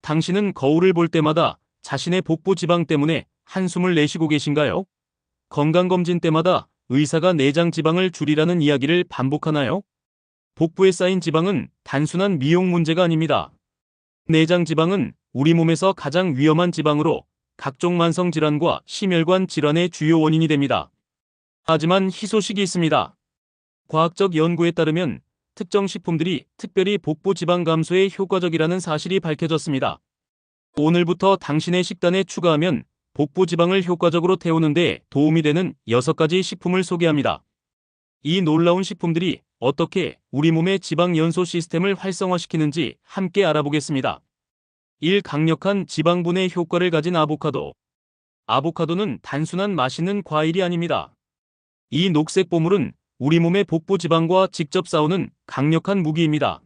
당신은 거울을 볼 때마다 자신의 복부 지방 때문에 한숨을 내쉬고 계신가요? 건강검진 때마다 의사가 내장 지방을 줄이라는 이야기를 반복하나요? 복부에 쌓인 지방은 단순한 미용 문제가 아닙니다. 내장 지방은 우리 몸에서 가장 위험한 지방으로 각종 만성 질환과 심혈관 질환의 주요 원인이 됩니다. 하지만 희소식이 있습니다. 과학적 연구에 따르면 특정 식품들이 특별히 복부 지방 감소에 효과적이라는 사실이 밝혀졌습니다. 오늘부터 당신의 식단에 추가하면 복부 지방을 효과적으로 태우는 데 도움이 되는 6가지 식품을 소개합니다. 이 놀라운 식품들이 어떻게 우리 몸의 지방 연소 시스템을 활성화시키는지 함께 알아보겠습니다. 1. 강력한 지방분해 효과를 가진 아보카도. 아보카도는 단순한 맛있는 과일이 아닙니다. 이 녹색 보물은 우리 몸의 복부 지방과 직접 싸우는 강력한 무기입니다.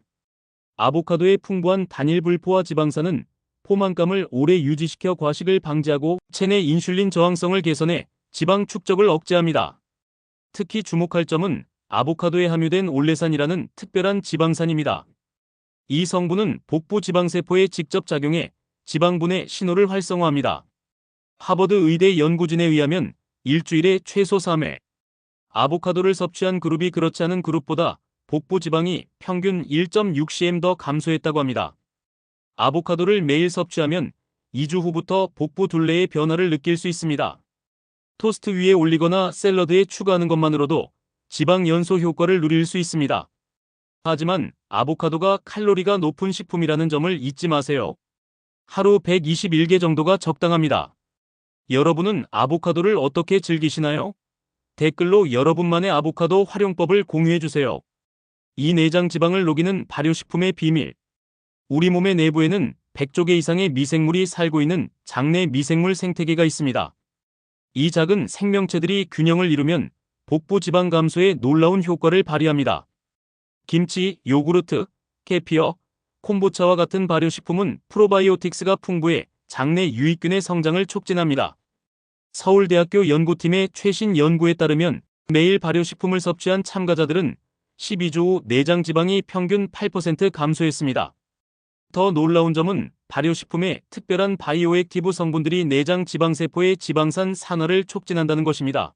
아보카도의 풍부한 단일 불포화 지방산은 포만감을 오래 유지시켜 과식을 방지하고 체내 인슐린 저항성을 개선해 지방 축적을 억제합니다. 특히 주목할 점은 아보카도에 함유된 올레산이라는 특별한 지방산입니다. 이 성분은 복부 지방세포에 직접 작용해 지방분해 신호를 활성화합니다. 하버드 의대 연구진에 의하면 일주일에 최소 3회 아보카도를 섭취한 그룹이 그렇지 않은 그룹보다 복부 지방이 평균 1.6cm 더 감소했다고 합니다. 아보카도를 매일 섭취하면 2주 후부터 복부 둘레의 변화를 느낄 수 있습니다. 토스트 위에 올리거나 샐러드에 추가하는 것만으로도 지방 연소 효과를 누릴 수 있습니다. 하지만 아보카도가 칼로리가 높은 식품이라는 점을 잊지 마세요. 하루 121개 정도가 적당합니다. 여러분은 아보카도를 어떻게 즐기시나요? 댓글로 여러분만의 아보카도 활용법을 공유해주세요. 이 내장 지방을 녹이는 발효식품의 비밀. 우리 몸의 내부에는 100조 개 이상의 미생물이 살고 있는 장내 미생물 생태계가 있습니다. 이 작은 생명체들이 균형을 이루면 복부 지방 감소에 놀라운 효과를 발휘합니다. 김치, 요구르트, 케피어, 콤보차와 같은 발효식품은 프로바이오틱스가 풍부해 장내 유익균의 성장을 촉진합니다. 서울대학교 연구팀의 최신 연구에 따르면 매일 발효식품을 섭취한 참가자들은 12주 후 내장 지방이 평균 8% 감소했습니다. 더 놀라운 점은 발효식품의 특별한 바이오액티브 성분들이 내장 지방세포의 지방산 산화를 촉진한다는 것입니다.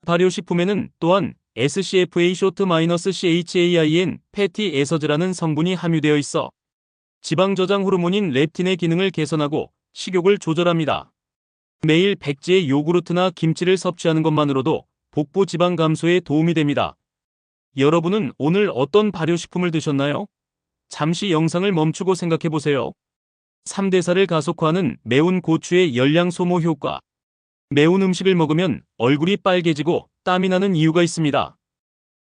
발효식품에는 또한 SCFA-CHAIN 패티 에서즈라는 성분이 함유되어 있어 지방 저장 호르몬인 렙틴의 기능을 개선하고 식욕을 조절합니다. 매일 백지의 요구르트나 김치를 섭취하는 것만으로도 복부 지방 감소에 도움이 됩니다. 여러분은 오늘 어떤 발효식품을 드셨나요? 잠시 영상을 멈추고 생각해보세요. 3대사를 가속화하는 매운 고추의 열량 소모 효과. 매운 음식을 먹으면 얼굴이 빨개지고 땀이 나는 이유가 있습니다.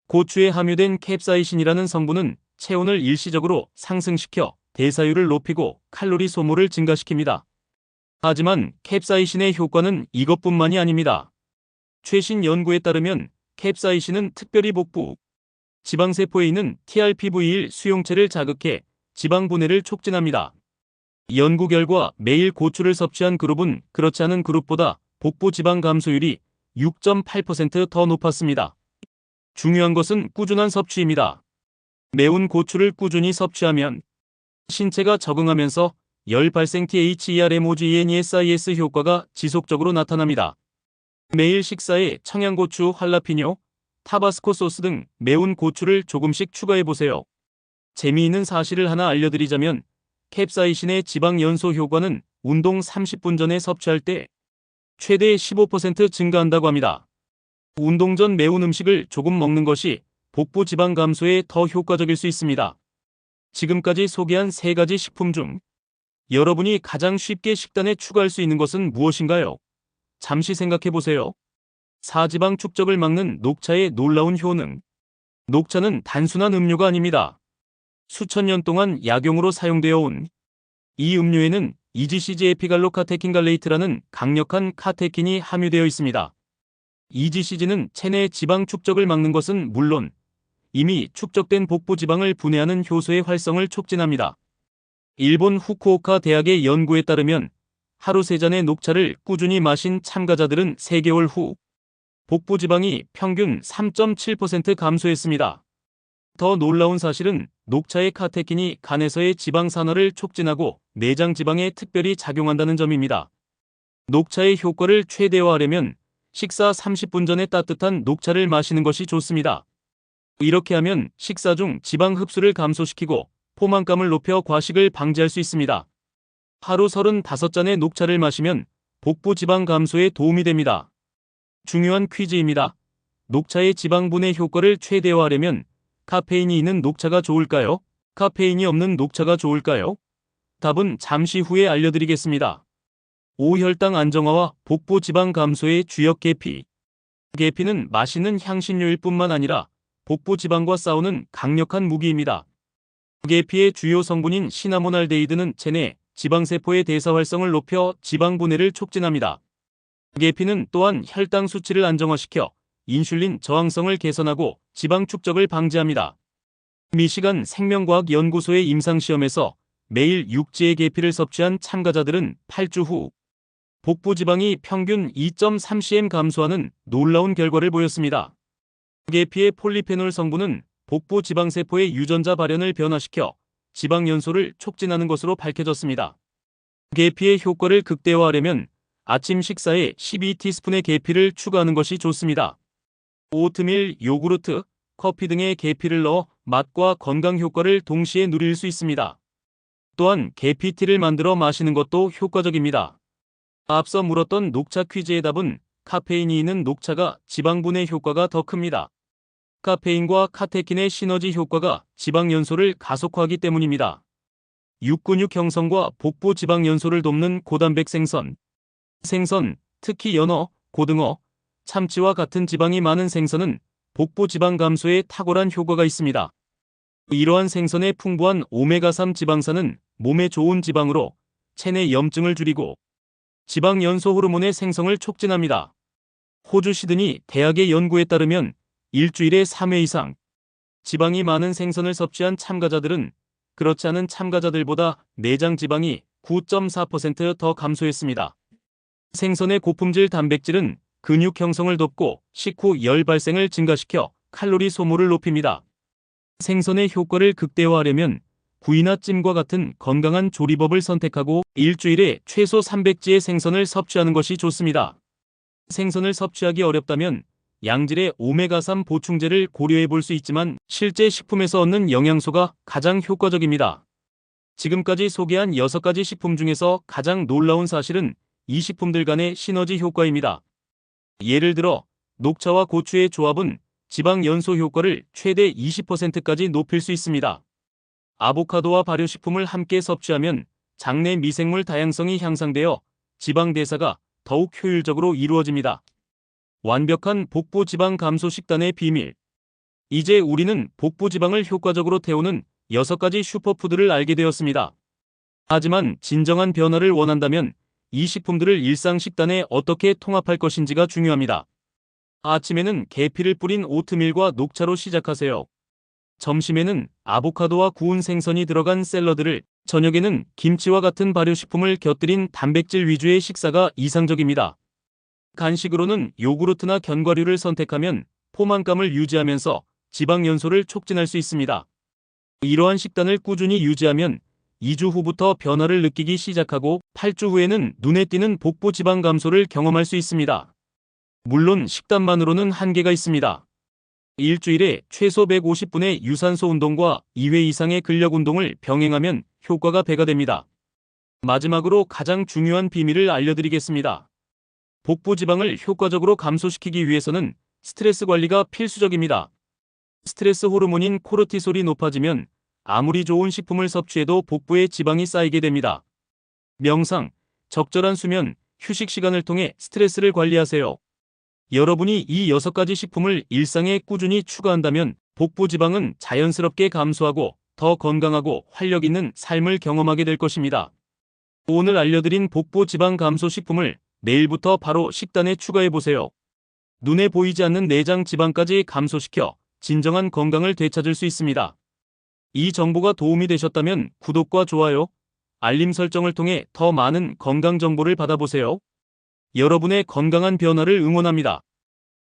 고추에 함유된 캡사이신이라는 성분은 체온을 일시적으로 상승시켜 대사율을 높이고 칼로리 소모를 증가시킵니다. 하지만 캡사이신의 효과는 이것뿐만이 아닙니다. 최신 연구에 따르면 캡사이신은 특별히 복부 지방세포에 있는 TRPV1 수용체를 자극해 지방 분해를 촉진합니다. 연구 결과 매일 고추를 섭취한 그룹은 그렇지 않은 그룹보다 복부 지방 감소율이 6.8% 더 높았습니다. 중요한 것은 꾸준한 섭취입니다. 매운 고추를 꾸준히 섭취하면 신체가 적응하면서 열 발생 THERMOGENESIS 효과가 지속적으로 나타납니다. 매일 식사에 청양고추, 할라피뇨, 타바스코 소스 등 매운 고추를 조금씩 추가해보세요. 재미있는 사실을 하나 알려드리자면 캡사이신의 지방 연소 효과는 운동 30분 전에 섭취할 때 최대 15% 증가한다고 합니다. 운동 전 매운 음식을 조금 먹는 것이 복부 지방 감소에 더 효과적일 수 있습니다. 지금까지 소개한 3가지 식품 중 여러분이 가장 쉽게 식단에 추가할 수 있는 것은 무엇인가요? 잠시 생각해보세요. 사지방 축적을 막는 녹차의 놀라운 효능. 녹차는 단순한 음료가 아닙니다. 수천 년 동안 약용으로 사용되어 온 이 음료에는 EGCG 에피갈로카테킨갈레이트라는 강력한 카테킨이 함유되어 있습니다. EGCG는 체내 지방 축적을 막는 것은 물론 이미 축적된 복부 지방을 분해하는 효소의 활성을 촉진합니다. 일본 후쿠오카 대학의 연구에 따르면 하루 3잔의 녹차를 꾸준히 마신 참가자들은 3개월 후 복부 지방이 평균 3.7% 감소했습니다. 더 놀라운 사실은 녹차의 카테킨이 간에서의 지방 산화를 촉진하고 내장 지방에 특별히 작용한다는 점입니다. 녹차의 효과를 최대화하려면 식사 30분 전에 따뜻한 녹차를 마시는 것이 좋습니다. 이렇게 하면 식사 중 지방 흡수를 감소시키고 포만감을 높여 과식을 방지할 수 있습니다. 하루 35잔의 녹차를 마시면 복부 지방 감소에 도움이 됩니다. 중요한 퀴즈입니다. 녹차의 지방 분해 효과를 최대화하려면 카페인이 있는 녹차가 좋을까요? 카페인이 없는 녹차가 좋을까요? 답은 잠시 후에 알려드리겠습니다. 5. 혈당 안정화와 복부 지방 감소의 주역 계피. 계피는 맛있는 향신료일 뿐만 아니라 복부 지방과 싸우는 강력한 무기입니다. 계피의 주요 성분인 시나모날데히드는 체내 지방세포의 대사 활성을 높여 지방 분해를 촉진합니다. 계피는 또한 혈당 수치를 안정화시켜 인슐린 저항성을 개선하고 지방 축적을 방지합니다. 미시간 생명과학연구소의 임상시험에서 매일 6지의 계피를 섭취한 참가자들은 8주 후 복부 지방이 평균 2.3cm 감소하는 놀라운 결과를 보였습니다. 계피의 폴리페놀 성분은 복부 지방세포의 유전자 발현을 변화시켜 지방 연소를 촉진하는 것으로 밝혀졌습니다. 계피의 효과를 극대화하려면 아침 식사에 12티스푼의 계피를 추가하는 것이 좋습니다. 오트밀, 요구르트, 커피 등의 계피를 넣어 맛과 건강 효과를 동시에 누릴 수 있습니다. 또한 계피티를 만들어 마시는 것도 효과적입니다. 앞서 물었던 녹차 퀴즈의 답은 카페인이 있는 녹차가 지방 분해 효과가 더 큽니다. 카페인과 카테킨의 시너지 효과가 지방 연소를 가속화하기 때문입니다. 육근육 형성과 복부 지방 연소를 돕는 고단백 생선, 특히 연어, 고등어, 참치와 같은 지방이 많은 생선은 복부 지방 감소에 탁월한 효과가 있습니다. 이러한 생선의 풍부한 오메가3 지방산은 몸에 좋은 지방으로 체내 염증을 줄이고 지방 연소 호르몬의 생성을 촉진합니다. 호주 시드니 대학의 연구에 따르면 일주일에 3회 이상 지방이 많은 생선을 섭취한 참가자들은 그렇지 않은 참가자들보다 내장 지방이 9.4% 더 감소했습니다. 생선의 고품질 단백질은 근육 형성을 돕고 식후 열 발생을 증가시켜 칼로리 소모를 높입니다. 생선의 효과를 극대화하려면 구이나 찜과 같은 건강한 조리법을 선택하고 일주일에 최소 300지의 생선을 섭취하는 것이 좋습니다. 생선을 섭취하기 어렵다면 양질의 오메가3 보충제를 고려해 볼 수 있지만 실제 식품에서 얻는 영양소가 가장 효과적입니다. 지금까지 소개한 6가지 식품 중에서 가장 놀라운 사실은 이 식품들 간의 시너지 효과입니다. 예를 들어 녹차와 고추의 조합은 지방 연소 효과를 최대 20%까지 높일 수 있습니다. 아보카도와 발효식품을 함께 섭취하면 장내 미생물 다양성이 향상되어 지방 대사가 더욱 효율적으로 이루어집니다. 완벽한 복부 지방 감소 식단의 비밀. 이제 우리는 복부 지방을 효과적으로 태우는 6가지 슈퍼푸드를 알게 되었습니다. 하지만 진정한 변화를 원한다면 이 식품들을 일상 식단에 어떻게 통합할 것인지가 중요합니다. 아침에는 계피를 뿌린 오트밀과 녹차로 시작하세요. 점심에는 아보카도와 구운 생선이 들어간 샐러드를, 저녁에는 김치와 같은 발효식품을 곁들인 단백질 위주의 식사가 이상적입니다. 간식으로는 요구르트나 견과류를 선택하면 포만감을 유지하면서 지방 연소를 촉진할 수 있습니다. 이러한 식단을 꾸준히 유지하면 2주 후부터 변화를 느끼기 시작하고 8주 후에는 눈에 띄는 복부 지방 감소를 경험할 수 있습니다. 물론 식단만으로는 한계가 있습니다. 일주일에 최소 150분의 유산소 운동과 2회 이상의 근력 운동을 병행하면 효과가 배가 됩니다. 마지막으로 가장 중요한 비밀을 알려드리겠습니다. 복부 지방을 효과적으로 감소시키기 위해서는 스트레스 관리가 필수적입니다. 스트레스 호르몬인 코르티솔이 높아지면 아무리 좋은 식품을 섭취해도 복부에 지방이 쌓이게 됩니다. 명상, 적절한 수면, 휴식 시간을 통해 스트레스를 관리하세요. 여러분이 이 6가지 식품을 일상에 꾸준히 추가한다면 복부 지방은 자연스럽게 감소하고 더 건강하고 활력 있는 삶을 경험하게 될 것입니다. 오늘 알려드린 복부 지방 감소 식품을 내일부터 바로 식단에 추가해보세요. 눈에 보이지 않는 내장 지방까지 감소시켜 진정한 건강을 되찾을 수 있습니다. 이 정보가 도움이 되셨다면 구독과 좋아요, 알림 설정을 통해 더 많은 건강 정보를 받아보세요. 여러분의 건강한 변화를 응원합니다.